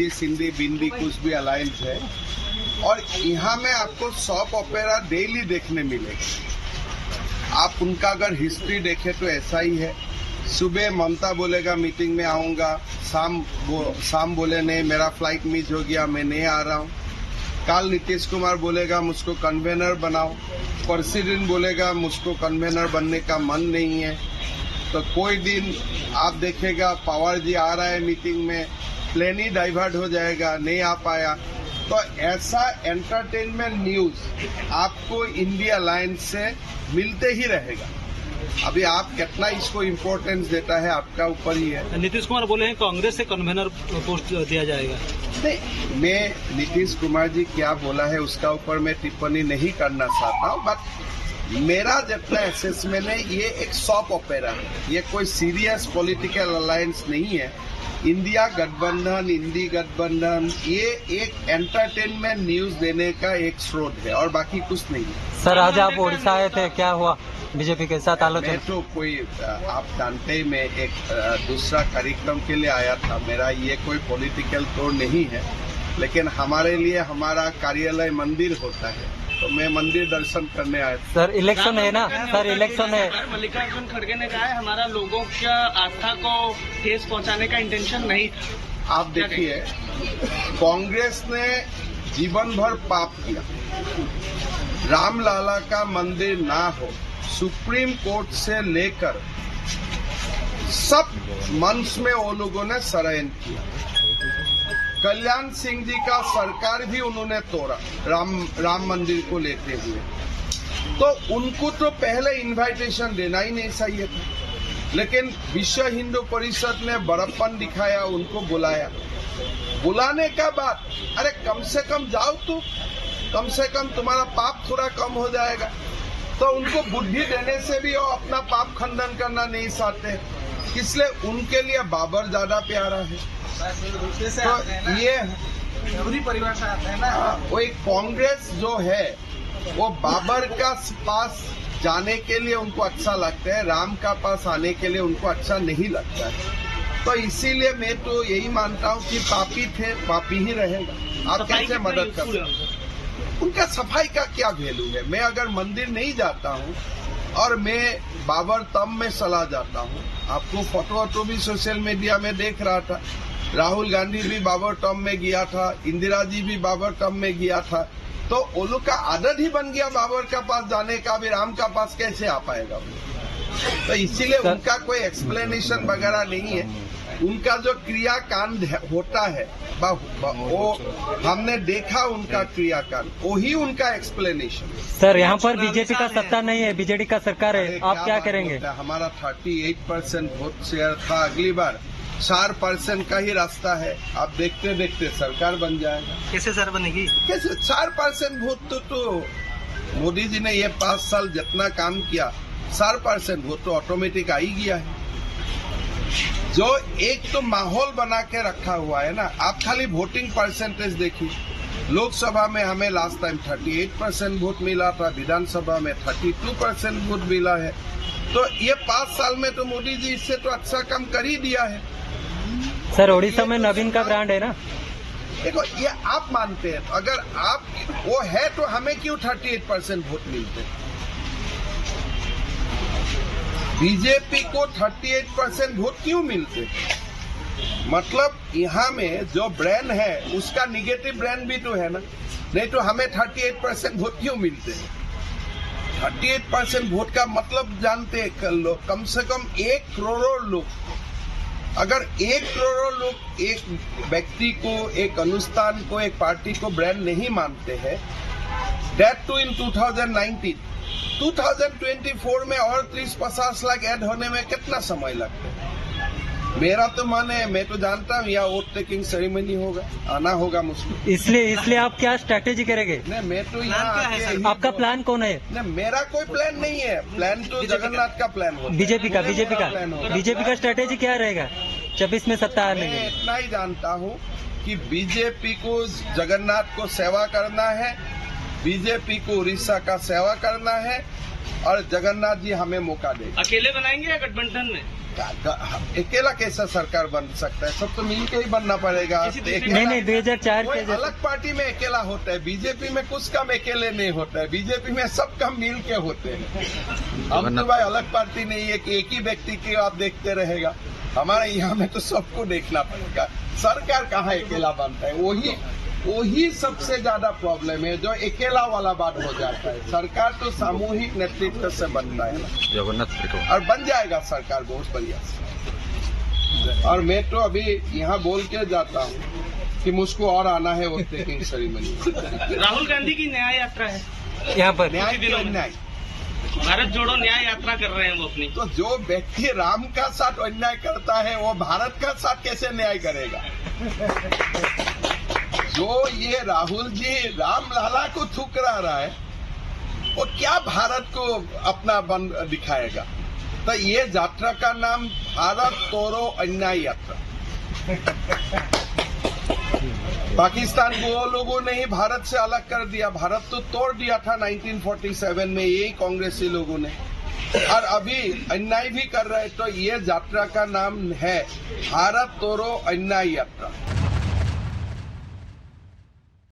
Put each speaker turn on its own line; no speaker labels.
बंगाली, सिंधी, बिंदी कुछ भी अलायंस है। और यहाँ में आपको सॉप ओपेरा डेली देखने मिलेगा। आप उनका अगर हिस्ट्री देखें तो ऐसा ही है। सुबह ममता बोलेगा मीटिंग में आऊंगा, शाम बोले नहीं मेरा फ्लाइट मिस हो गया, मैं नहीं आ रहा हूँ। कल नीतीश कुमार बोलेगा मुझको कन्वेनर बनाओ, परसी दिन बोलेगा मुझको कन्वेनर बनने का मन नहीं है। तो कोई दिन आप देखेगा पवार जी आ रहा है मीटिंग में, प्लेन ही डाइवर्ट हो जाएगा, नहीं आ पाया। तो ऐसा एंटरटेनमेंट न्यूज आपको इंडिया अलायंस से मिलते ही रहेगा। अभी आप कितना इसको इम्पोर्टेंस देता है आपका ऊपर ही है।
नीतीश कुमार बोले हैं कांग्रेस से कन्वेनर पोस्ट दिया जाएगा।
नहीं, मैं नीतीश कुमार जी क्या बोला है उसका ऊपर मैं टिप्पणी नहीं करना चाहता हूँ, बट मेरा जितना असेसमेंट है ये एक सॉप ओपेरा है, ये कोई सीरियस पॉलिटिकल अलायंस नहीं है। इंडिया गठबंधन, इंडी गठबंधन ये एक एंटरटेनमेंट न्यूज देने का एक स्रोत है और बाकी कुछ नहीं है।
सर आज आप उड़ीसा आए थे, क्या हुआ बीजेपी के साथ आलोचना?
मैं तो कोई आप जानते ही मैं एक दूसरा कार्यक्रम के लिए आया था। मेरा ये कोई पॉलिटिकल तोड़ नहीं है, लेकिन हमारे लिए हमारा कार्यालय मंदिर होता है, तो मैं मंदिर दर्शन करने आया था।
सर इलेक्शन है ना, सर इलेक्शन है।
मल्लिकार्जुन खड़गे ने कहा है हमारा लोगों का आस्था को ठेस पहुंचाने का इंटेंशन नहीं था।
आप देखिए, कांग्रेस ने जीवन भर पाप किया, रामलाला का मंदिर ना हो, सुप्रीम कोर्ट से लेकर सब मंच में वो लोगों ने षड्यंत्र किया। कल्याण सिंह जी का सरकार भी उन्होंने तोड़ा राम मंदिर को लेते हुए। तो उनको तो पहले इनविटेशन देना ही नहीं चाहिए था, लेकिन विश्व हिंदू परिषद ने बड़प्पन दिखाया, उनको बुलाया। बुलाने का बाद अरे कम से कम जाओ, तो कम से कम तुम्हारा पाप थोड़ा कम हो जाएगा। तो उनको बुद्धि देने से भी वो अपना पाप खंडन करना नहीं चाहते, इसलिए उनके लिए बाबर ज्यादा प्यारा है। तो ये
पूरी परिवार से आते हैं ना।
वो एक कांग्रेस जो है वो बाबर का पास जाने के लिए उनको अच्छा लगता है, राम का पास आने के लिए उनको अच्छा नहीं लगता है। तो इसीलिए मैं तो यही मानता हूँ कि पापी थे, पापी ही रहेगा। आप कैसे मदद कर सकते हैं? उनका सफाई का क्या वैल्यू है? मैं अगर मंदिर नहीं जाता हूँ और मैं बाबर तम में चला जाता हूँ, आपको फोटो भी सोशल मीडिया में देख रहा था, राहुल गांधी भी बाबर टर्म में गया था, इंदिरा जी भी बाबर टर्म में गया था। तो वो लोग का आदत ही बन गया बाबर का पास जाने का, भी राम का पास कैसे आ पाएगा? तो इसीलिए उनका कोई एक्सप्लेनेशन वगैरह नहीं है। उनका जो क्रियाकांड होता है वो हमने देखा, उनका क्रियाकांड वही उनका एक्सप्लेनेशन।
सर यहाँ पर बीजेपी का सत्ता नहीं है, बीजेडी का सरकार है, आप क्या करेंगे?
हमारा 38% वोट शेयर था, अगली बार 4% का ही रास्ता है। आप देखते देखते सरकार बन जाएगा।
कैसे सर बनेगी?
कैसे 4% वोट? तो मोदी जी ने ये 5 साल जितना काम किया, 4% वोट तो ऑटोमेटिक आ ही गया है। जो एक तो माहौल बना के रखा हुआ है ना, आप खाली वोटिंग परसेंटेज देखिए। लोकसभा में हमें लास्ट टाइम 38% वोट मिला था, विधानसभा में 32% वोट मिला है। तो ये 5 साल में तो मोदी जी इससे तो अच्छा काम कर ही दिया है।
सर उड़ीसा में नवीन का ब्रांड है ना?
देखो, ये आप मानते हैं, अगर आप वो है तो हमें क्यों 38% वोट मिलते हैं? बीजेपी को 38% वोट क्यों मिलते? मतलब यहाँ में जो ब्रांड है उसका निगेटिव ब्रांड भी तो है ना, नहीं तो हमें 38% वोट क्यों मिलते हैं? 38% वोट का मतलब जानते हैं लोग, कम से कम 1 करोड़ लोग। अगर 1 करोड़ लोग एक व्यक्ति को, एक अनुष्ठान को, एक पार्टी को ब्रांड नहीं मानते हैं, दैट टू इन 2024 में और 30-50 लाख ऐड होने में कितना समय लगता है? मेरा तो मन है, मैं तो जानता हूँ यहाँ वोट टेकिंग सेरेमनी होगा, आना होगा मुझको।
इसलिए आप क्या स्ट्रैटेजी करेंगे?
नहीं, मैं तो यहाँ
आपका प्लान कौन है?
नहीं, मेरा कोई प्लान नहीं है। प्लान तो जगन्नाथ का प्लान होता है।
बीजेपी का स्ट्रैटेजी क्या रहेगा 24 में सत्ता आने
मैं
में?
इतना ही जानता हूँ कि बीजेपी को जगन्नाथ को सेवा करना है, बीजेपी को उड़ीसा का सेवा करना है, और जगन्नाथ जी हमें मौका देंगे।
अकेले बनाएंगे या गठबंधन में?
अकेला कैसा सरकार बन सकता है? सब तो मिल के ही बनना पड़ेगा।
नहीं 2004
कोई
के जैसे
अलग पार्टी में अकेला होता है, बीजेपी में कुछ काम अकेले नहीं होता है, बीजेपी में सब काम मिल के होते हैं। हम तो भाई अलग पार्टी नहीं है कि एक ही व्यक्ति की आप देखते रहेगा। हमारे यहाँ में तो सबको देखना पड़ेगा। सरकार कहाँ अकेला बनता है? वही सबसे ज्यादा प्रॉब्लम है, जो अकेला वाला बात हो जाता है। सरकार तो सामूहिक नेतृत्व से बनता है ना, और बन जाएगा सरकार बहुत बढ़िया से। और मैं तो अभी यहाँ बोल के जाता हूँ कि मुझको और आना है वो टेकिंग सेरेमनी।
राहुल गांधी की न्याय यात्रा है
यहाँ पर।
न्याय की अन्याय,
भारत जोड़ो न्याय यात्रा कर रहे हैं वो अपनी।
तो जो व्यक्ति राम का साथ अन्याय करता है वो भारत का साथ कैसे न्याय करेगा? जो ये राहुल जी रामलला को ठुकरा रहा है, वो क्या भारत को अपना बन दिखाएगा? तो ये यात्रा का नाम भारत तोड़ो अन्याय यात्रा। पाकिस्तान को वो लोगों ने ही भारत से अलग कर दिया, भारत तो तोड़ दिया था 1947 में यही कांग्रेसी लोगों ने, और अभी अन्याय भी कर रहे। तो ये यात्रा का नाम है भारत तोड़ो अन्याय यात्रा।